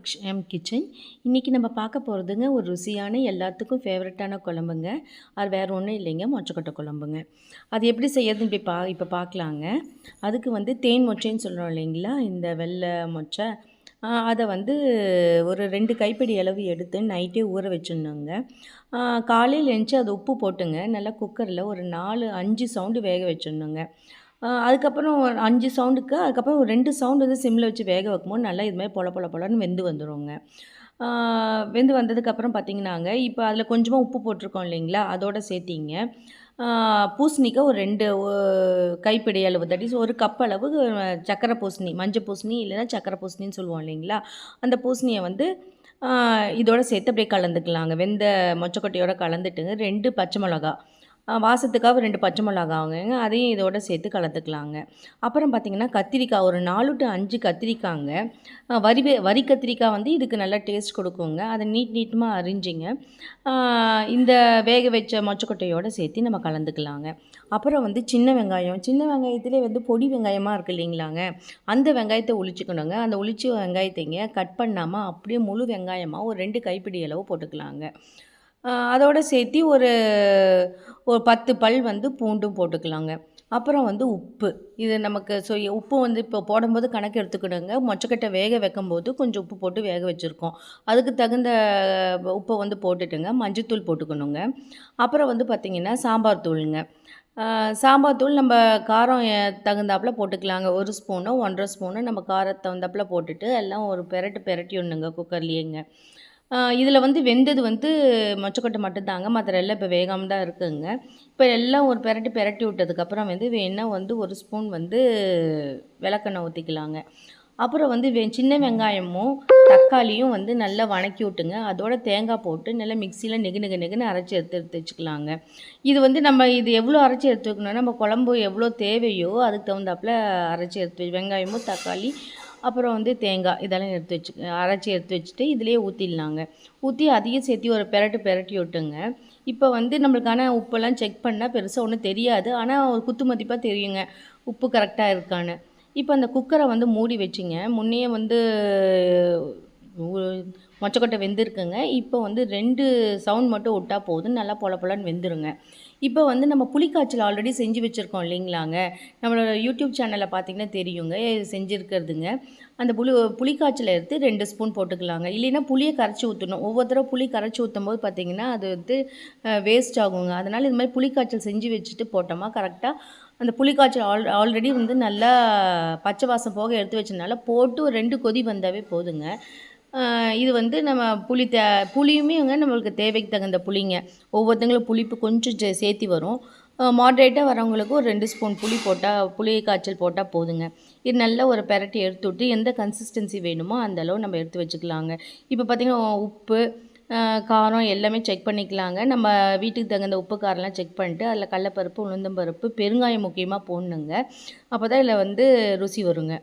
Kitchen. இன்றைக்கி நம்ம பார்க்க போகிறதுங்க ஒரு ருசியான எல்லாத்துக்கும் ஃபேவரட்டான குழம்புங்க. அது வேறு ஒன்றும் இல்லைங்க, மொச்சக்கொட்டை குழம்புங்க. அது எப்படி செய்யறதுன்னு இப்போ பார்க்கலாங்க. அதுக்கு வந்து தேன் மொச்சைன்னு சொல்கிறோம் இல்லைங்களா, இந்த வெள்ளை மொச்சை. அதை வந்து ஒரு 2 கைப்பிடி அளவு எடுத்து நைட்டே ஊற வச்சிடணுங்க. காலையில் எழுந்துச்சி அது உப்பு போட்டுங்க நல்லா குக்கரில் ஒரு 4-5 சவுண்டு வேக வச்சிடணுங்க. அதுக்கப்புறம் 5 சவுண்டுக்கு அதுக்கப்புறம் ஒரு 2 சவுண்டு வந்து சிம்மில் வச்சு வேக வைக்கும்போது நல்லா இது மாதிரி பொல பொல பொலன்னு வெந்து வந்துடுங்க. வெந்து வந்ததுக்கப்புறம் பார்த்திங்கன்னாங்க, இப்போ அதில் கொஞ்சமாக உப்பு போட்டிருக்கோம் இல்லைங்களா, அதோடு சேர்த்திங்க பூசணிக்காய் ஒரு 2 கைப்பிடி அளவு, தட் இஸ் ஒரு கப் அளவு சக்கரை பூசணி, மஞ்சள் பூசணி இல்லைன்னா சக்கரை பூசணின்னு சொல்லுவோம் இல்லைங்களா, அந்த பூசணியை வந்து இதோடு சேர்த்து அப்படியே கலந்துக்கலாங்க. வெந்த மொச்சக்கொட்டையோடு கலந்துட்டுங்க 2 பச்சை மிளகா, வாசத்துக்காக 2 பச்சை மிளகாங்க, அதையும் இதோடு சேர்த்து கலந்துக்கலாங்க. அப்புறம் பார்த்திங்கன்னா கத்திரிக்காய் ஒரு 4 to 5 கத்திரிக்காங்க. வரி கத்திரிக்காய் வந்து இதுக்கு நல்லா டேஸ்ட் கொடுக்குங்க. அதை நீட்டமாக அரிஞ்சிங்க இந்த வேக வச்ச மொச்சக்கொட்டையோடு சேர்த்து நம்ம கலந்துக்கலாங்க. அப்புறம் வந்து சின்ன வெங்காயத்திலே வந்து பொடி வெங்காயமாக இருக்குது இல்லைங்களாங்க, அந்த வெங்காயத்தை உளிச்சிக்கணுங்க. அந்த உளிச்ச வெங்காயத்தைங்க கட் பண்ணாமல் அப்படியே முழு வெங்காயமாக ஒரு 2 கைப்பிடி அளவு போட்டுக்கலாங்க. அதோடு சேர்த்து ஒரு 10 பல் வந்து பூண்டும் போட்டுக்கலாங்க. அப்புறம் வந்து உப்பு, இது நமக்கு உப்பு வந்து இப்போ போடும்போது கணக்கு எடுத்துக்கணுங்க. மொச்சக்கொட்டை வேக வைக்கும்போது கொஞ்சம் உப்பு போட்டு வேக வச்சுருக்கோம், அதுக்கு தகுந்த உப்பை வந்து போட்டுட்டுங்க மஞ்சத்தூள் போட்டுக்கணுங்க. அப்புறம் வந்து பார்த்திங்கன்னா சாம்பார் தூளுங்க. சாம்பார் தூள் நம்ம காரம் தகுந்தாப்பில் போட்டுக்கலாங்க. 1 ஸ்பூனோ 1.5 ஸ்பூனோ நம்ம காரத்தை தகுந்தாப்பில் போட்டுட்டு எல்லாம் ஒரு பெரட்டிடணுங்க குக்கர்லேயேங்க. இதில் வந்து வெந்தது வந்து மொச்சக்கொட்டை மட்டும்தாங்க, மற்ற எல்லாம் இப்போ வேகாமல் தான் இருக்குதுங்க. இப்போ எல்லாம் ஒரு பெரட்டி விட்டதுக்கப்புறம் வந்து வேணால் வந்து 1 ஸ்பூன் வந்து விளக்கெண்ணெய் ஊற்றிக்கலாங்க. அப்புறம் வந்து சின்ன வெங்காயமும் தக்காளியும் வந்து நல்லா வணக்கி விட்டுங்க, அதோட தேங்காய் போட்டு நல்லா மிக்சியில் நெகுன்னு அரைச்சி எடுத்து வச்சுக்கலாங்க. இது வந்து நம்ம எவ்வளோ அரைச்சி எடுத்து வைக்கணும்னா, நம்ம குழம்பு எவ்வளோ தேவையோ அதுக்கு தகுந்தாப்பில் அரைச்சி எடுத்து வெங்காயமும் தக்காளி அப்புறம் வந்து தேங்காய் இதெல்லாம் அரைச்சி எடுத்து வச்சுட்டு இதிலே ஊற்றிடலாங்க. ஊற்றி அதையும் சேர்த்து ஒரு பெரட்டி விட்டுங்க. இப்போ வந்து நம்மளுக்கான உப்பெல்லாம் செக் பண்ணால் பெருசாக ஒன்றும் தெரியாது, ஆனால் ஒரு குத்து மதிப்பாக தெரியுங்க உப்பு கரெக்டாக இருக்கான்னு. இப்போ அந்த குக்கரை வந்து மூடி வச்சுங்க, முன்னையே வந்து மொச்சக்கொட்டை வெந்திருக்குங்க. இப்போ வந்து 2 சவுண்ட் மட்டும் விட்டால் போதும், நல்லா பொல பொலன்னு வெந்துருங்க. இப்போ வந்து நம்ம புளிக்காய்ச்சல் ஆல்ரெடி செஞ்சு வச்சுருக்கோம் இல்லைங்களாங்க, நம்மளோட யூடியூப் சேனலில் பார்த்திங்கன்னா தெரியுங்க செஞ்சுருக்கிறதுங்க. அந்த புளிக்காய்ச்சலை எடுத்து 2 ஸ்பூன் போட்டுக்கலாங்க. இல்லைன்னா புளியை கரைச்சி ஊற்றணும். ஒவ்வொரு தடவை புளி கரைச்சி ஊற்றும் போது பார்த்திங்கன்னா அது வந்து வேஸ்ட் ஆகுங்க. அதனால் இது மாதிரி புளிக்காய்ச்சல் செஞ்சு வச்சுட்டு போட்டோமா கரெக்டாக அந்த புளிக்காய்ச்சல் ஆல்ரெடி வந்து நல்லா பச்சை வாசம் போக எடுத்து வச்சதுனால போட்டு ஒரு 2 கொதி வந்தாவே போதுங்க. இது வந்து நம்ம புளியுமேங்க நம்மளுக்கு தேவைக்கு தகுந்த புளிங்க. ஒவ்வொருத்தங்களும் புளிப்பு கொஞ்சம் சேர்த்தி வரும். மாட்ரேட்டாக வரவங்களுக்கு ஒரு 2 ஸ்பூன் புளி காய்ச்சல் போட்டால் போதுங்க. இது நல்லா ஒரு பெரட்டி எடுத்து விட்டு எந்த கன்சிஸ்டன்சி வேணுமோ அந்த அளவு நம்ம எடுத்து வச்சுக்கலாங்க. இப்போ பார்த்திங்கன்னா உப்பு காரம் எல்லாமே செக் பண்ணிக்கலாங்க. நம்ம வீட்டுக்கு தகுந்த உப்பு காரம்லாம் செக் பண்ணிட்டு அதில் கடலப்பருப்பு, உளுந்தம்பருப்பு, பெருங்காயம் முக்கியமாக போடணுங்க. அப்போ தான் இதில் வந்து ருசி வருங்க.